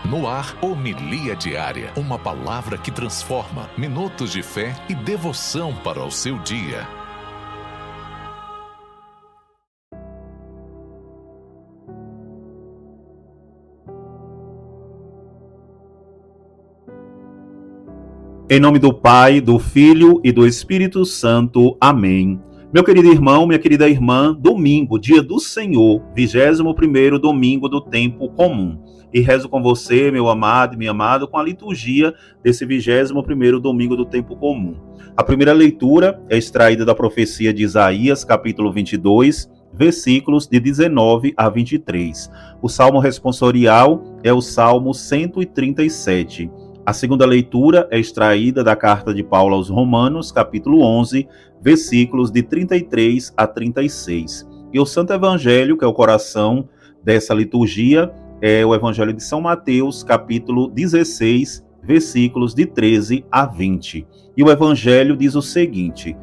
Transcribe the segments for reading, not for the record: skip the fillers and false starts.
No ar, Homilia Diária, uma palavra que transforma, minutos de fé e devoção para o seu dia. Em nome do Pai, do Filho e do Espírito Santo. Amém. Meu querido irmão, minha querida irmã, domingo, dia do Senhor, 21º domingo do tempo comum. E rezo com você, meu amado e minha amada, com a liturgia desse 21º domingo do tempo comum. A primeira leitura é extraída da profecia de Isaías, capítulo 22, versículos de 19 a 23. O salmo responsorial é o Salmo 137. A segunda leitura é extraída da carta de Paulo aos Romanos, capítulo 11, versículos de 33 a 36. E o Santo Evangelho, que é o coração dessa liturgia, é o Evangelho de São Mateus, capítulo 16, versículos de 13 a 20. E o Evangelho diz o seguinte: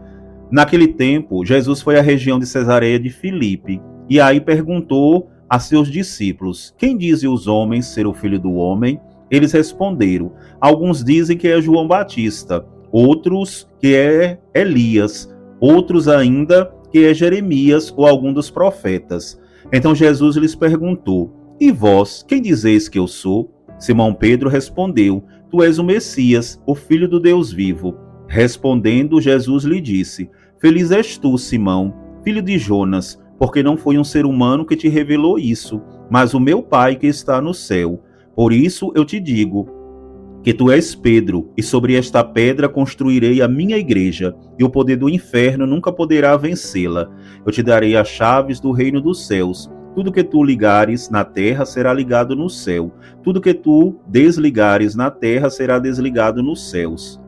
naquele tempo, Jesus foi à região de Cesareia de Filipe, e aí perguntou a seus discípulos: quem dizem os homens ser o Filho do Homem? Eles responderam: alguns dizem que é João Batista, outros que é Elias, outros ainda que é Jeremias ou algum dos profetas. Então Jesus lhes perguntou: e vós, quem dizeis que eu sou? Simão Pedro respondeu: tu és o Messias, o Filho do Deus vivo. Respondendo, Jesus lhe disse: feliz és tu, Simão, filho de Jonas, porque não foi um ser humano que te revelou isso, mas o meu Pai que está no céu. Por isso eu te digo que tu és Pedro, e sobre esta pedra construirei a minha igreja, e o poder do inferno nunca poderá vencê-la. Eu te darei as chaves do reino dos céus. Tudo que tu ligares na terra será ligado no céu. Tudo que tu desligares na terra será desligado nos céus.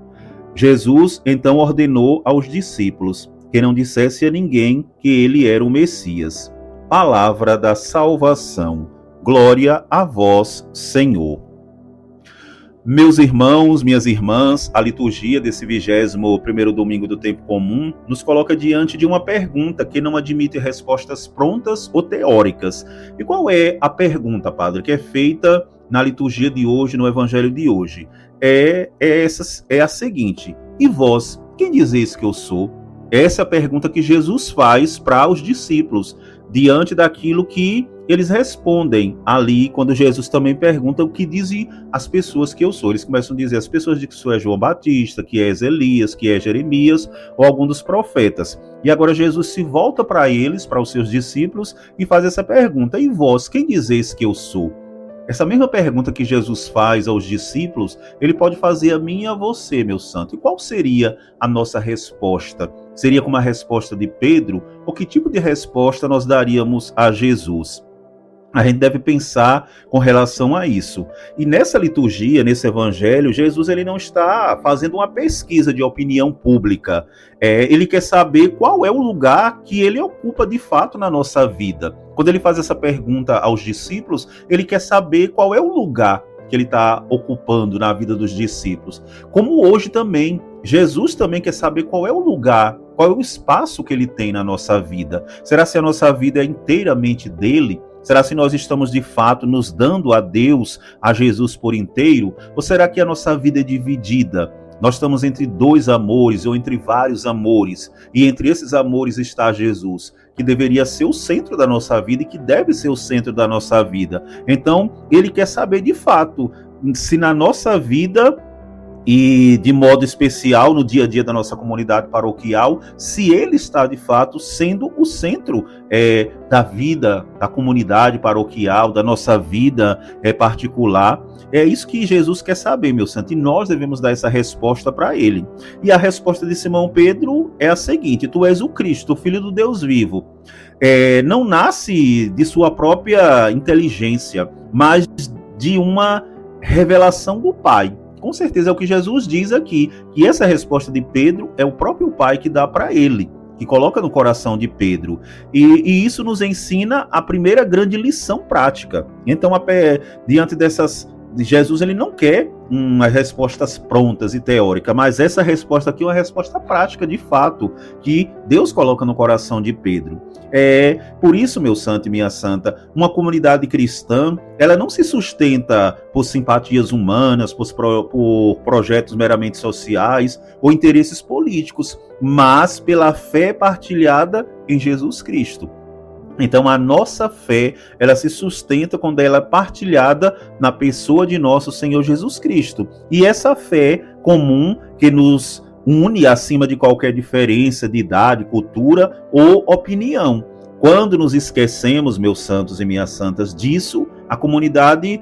Jesus então ordenou aos discípulos que não dissesse a ninguém que ele era o Messias. Palavra da salvação. Glória a vós, Senhor. Meus irmãos, minhas irmãs, a liturgia desse 21º domingo do tempo comum nos coloca diante de uma pergunta que não admite respostas prontas ou teóricas. E qual é a pergunta, padre, que é feita na liturgia de hoje, no evangelho de hoje? É a seguinte: e vós, quem dizeis que eu sou? Essa é a pergunta que Jesus faz para os discípulos, diante daquilo que eles respondem ali, quando Jesus também pergunta o que dizem as pessoas que eu sou. Eles começam a dizer: as pessoas dizem que sou João Batista, que é Elias, que é Jeremias, ou algum dos profetas. E agora Jesus se volta para eles, para os seus discípulos, e faz essa pergunta: e vós, quem dizeis que eu sou? Essa mesma pergunta que Jesus faz aos discípulos, ele pode fazer a mim e a você, meu santo. E qual seria a nossa resposta? Seria como a resposta de Pedro? Ou que tipo de resposta nós daríamos a Jesus? A gente deve pensar com relação a isso. E nessa liturgia, nesse evangelho, Jesus ele não está fazendo uma pesquisa de opinião pública. Ele quer saber qual é o lugar que ele ocupa de fato na nossa vida. Quando ele faz essa pergunta aos discípulos, ele quer saber qual é o lugar que ele está ocupando na vida dos discípulos. Como hoje também, Jesus também quer saber qual é o lugar, qual é o espaço que ele tem na nossa vida. Será que a nossa vida é inteiramente dele? Será que nós estamos de fato nos dando a Deus, a Jesus por inteiro? Ou será que a nossa vida é dividida? Nós estamos entre dois amores ou entre vários amores, e entre esses amores está Jesus, que deveria ser o centro da nossa vida e que deve ser o centro da nossa vida. Então, ele quer saber de fato se na nossa vida, e de modo especial no dia a dia da nossa comunidade paroquial, se ele está de fato sendo o centro da vida da comunidade paroquial, da nossa vida particular. É isso que Jesus quer saber, meu santo, e nós devemos dar essa resposta para ele. E a resposta de Simão Pedro é a seguinte: tu és o Cristo, o Filho do Deus vivo. Não nasce de sua própria inteligência, mas de uma revelação do Pai. Com certeza é o que Jesus diz aqui, que essa resposta de Pedro é o próprio Pai que dá para ele, que coloca no coração de Pedro. E isso nos ensina a primeira grande lição prática. Então, diante Jesus ele não quer umas respostas prontas e teóricas, mas essa resposta aqui é uma resposta prática, de fato, que Deus coloca no coração de Pedro. Por isso, meu santo e minha santa, uma comunidade cristã, ela não se sustenta por simpatias humanas, por projetos meramente sociais ou interesses políticos, mas pela fé partilhada em Jesus Cristo. Então, a nossa fé, ela se sustenta quando ela é partilhada na pessoa de nosso Senhor Jesus Cristo. E essa fé comum que nos une acima de qualquer diferença de idade, cultura ou opinião. Quando nos esquecemos, meus santos e minhas santas, disso, a comunidade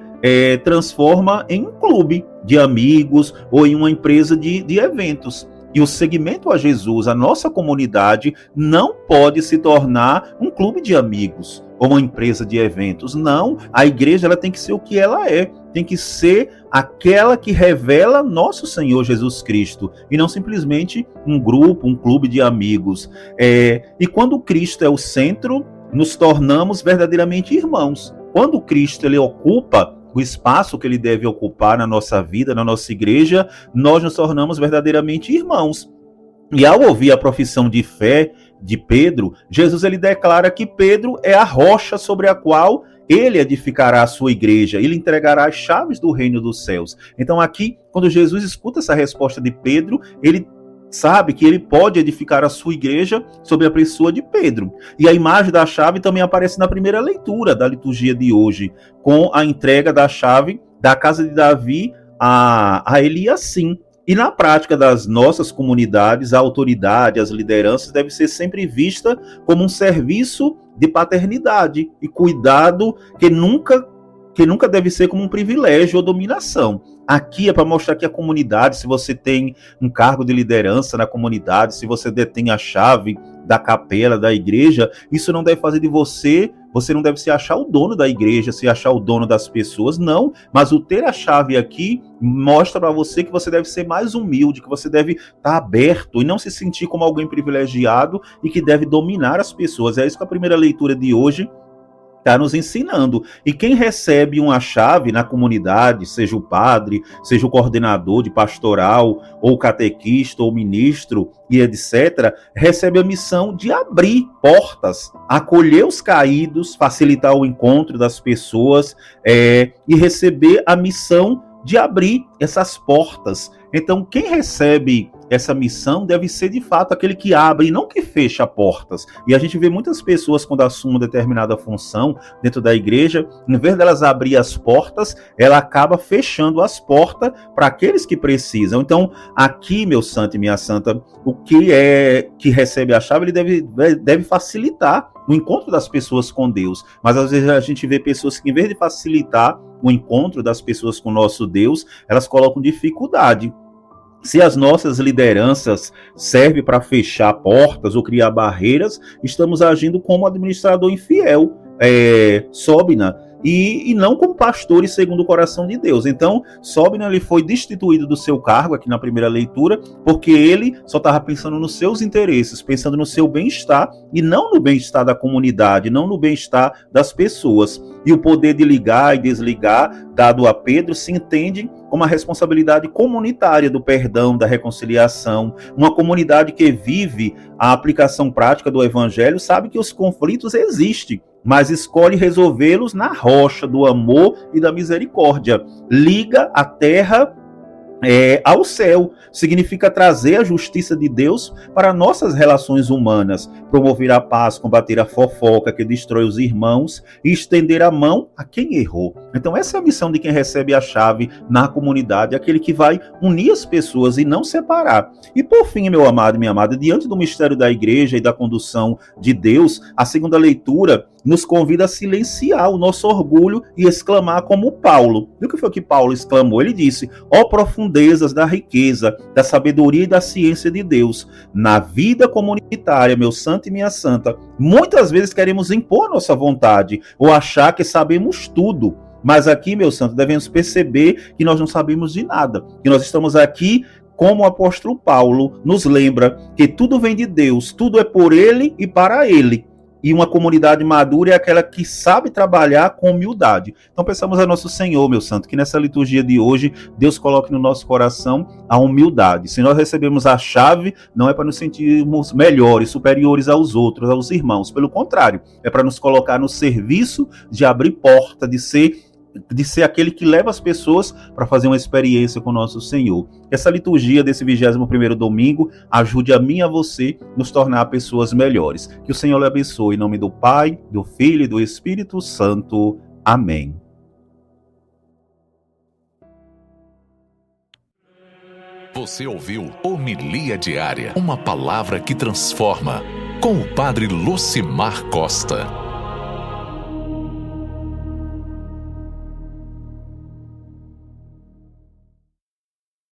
transforma em um clube de amigos ou em uma empresa de eventos. E o seguimento a Jesus, a nossa comunidade, não pode se tornar um clube de amigos ou uma empresa de eventos. Não, a igreja ela tem que ser o que ela é. Tem que ser aquela que revela nosso Senhor Jesus Cristo. E não simplesmente um grupo, um clube de amigos. E quando Cristo é o centro, nos tornamos verdadeiramente irmãos. Quando Cristo ele ocupa o espaço que ele deve ocupar na nossa vida, na nossa igreja, nós nos tornamos verdadeiramente irmãos. E ao ouvir a profissão de fé de Pedro, Jesus ele declara que Pedro é a rocha sobre a qual ele edificará a sua igreja, ele entregará as chaves do reino dos céus. Então aqui, quando Jesus escuta essa resposta de Pedro, ele sabe que ele pode edificar a sua igreja sobre a pessoa de Pedro. E a imagem da chave também aparece na primeira leitura da liturgia de hoje, com a entrega da chave da casa de Davi a Eliasim. E na prática das nossas comunidades, a autoridade, as lideranças deve ser sempre vista como um serviço de paternidade e cuidado que nunca deve ser como um privilégio ou dominação. Aqui é para mostrar que a comunidade, se você tem um cargo de liderança na comunidade, se você detém a chave da capela, da igreja, isso não deve fazer de você não deve se achar o dono da igreja, se achar o dono das pessoas, não. Mas o ter a chave aqui mostra para você que você deve ser mais humilde, que você deve estar aberto e não se sentir como alguém privilegiado e que deve dominar as pessoas. É isso que a primeira leitura de hoje está nos ensinando. E quem recebe uma chave na comunidade, seja o padre, seja o coordenador de pastoral, ou o catequista, ou o ministro, e etc., recebe a missão de abrir portas, acolher os caídos, facilitar o encontro das pessoas, e receber a missão de abrir essas portas. Então, quem recebe essa missão deve ser, de fato, aquele que abre e não que fecha portas. E a gente vê muitas pessoas, quando assumem determinada função dentro da igreja, em vez delas abrir as portas, ela acaba fechando as portas para aqueles que precisam. Então, aqui, meu santo e minha santa, o que recebe a chave, ele deve facilitar o encontro das pessoas com Deus. Mas às vezes a gente vê pessoas que, em vez de facilitar o encontro das pessoas com o nosso Deus, elas colocam dificuldade. Se as nossas lideranças servem para fechar portas ou criar barreiras, estamos agindo como administrador infiel, Sobna, e não como pastores segundo o coração de Deus. Então, Sobna ele foi destituído do seu cargo aqui na primeira leitura, porque ele só estava pensando nos seus interesses, pensando no seu bem-estar e não no bem-estar da comunidade, não no bem-estar das pessoas. E o poder de ligar e desligar, dado a Pedro, se entende como a responsabilidade comunitária do perdão, da reconciliação. Uma comunidade que vive a aplicação prática do evangelho sabe que os conflitos existem, mas escolhe resolvê-los na rocha do amor e da misericórdia. Liga a terra ao céu, significa trazer a justiça de Deus para nossas relações humanas, promover a paz, combater a fofoca que destrói os irmãos e estender a mão a quem errou. Então essa é a missão de quem recebe a chave na comunidade, aquele que vai unir as pessoas e não separar. E por fim, meu amado e minha amada, diante do mistério da igreja e da condução de Deus, a segunda leitura nos convida a silenciar o nosso orgulho e exclamar como Paulo. E o que foi que Paulo exclamou? Ele disse: ó profundezas da riqueza, da sabedoria e da ciência de Deus. Na vida comunitária, meu santo e minha santa, muitas vezes queremos impor nossa vontade ou achar que sabemos tudo. Mas aqui, meu santo, devemos perceber que nós não sabemos de nada, que nós estamos aqui como o apóstolo Paulo nos lembra que tudo vem de Deus, tudo é por ele e para ele. E uma comunidade madura é aquela que sabe trabalhar com humildade. Então pensamos a nosso Senhor, meu santo, que nessa liturgia de hoje, Deus coloque no nosso coração a humildade. Se nós recebemos a chave, não é para nos sentirmos melhores, superiores aos outros, aos irmãos. Pelo contrário, é para nos colocar no serviço de abrir porta, de ser aquele que leva as pessoas para fazer uma experiência com o nosso Senhor. Essa liturgia desse 21º domingo ajude a mim e a você nos tornar pessoas melhores. Que o Senhor lhe abençoe em nome do Pai, do Filho e do Espírito Santo. Amém. Você ouviu Homilia Diária, uma palavra que transforma, com o Padre Lucimar Costa.